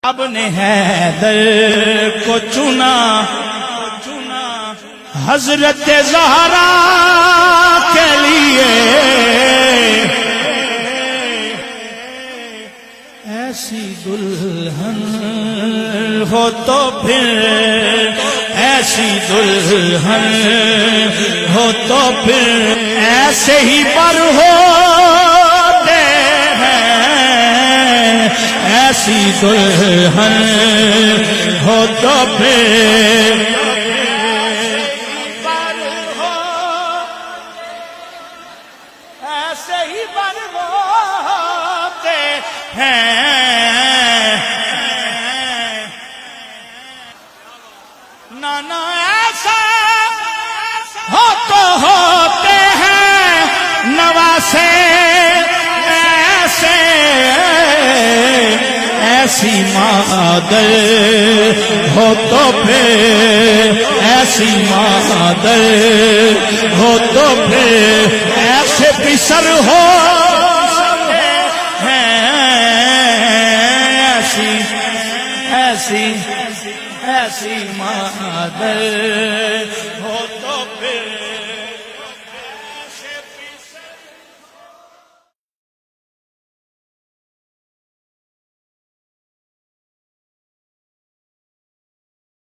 اب نے حیدر کو چنا حضرت زہرا کے لیے، ایسی دلہن ہو تو پھر، ایسی دلہن ہو تو پھر ایسے ہی پر ہوتے ہیں، ایسی دلہن ہو تو پھر ایسے ہی پر ہوتے ہیں۔ نانا ایسا ہو تو ہوتے ہیں نواسے ایسے، ایسی مادر ہو تو پھر، ایسی مادر ہو تو پھر ایسے پسر ہوتے ہیں، ایسی ایسی مادر ہو تو پھر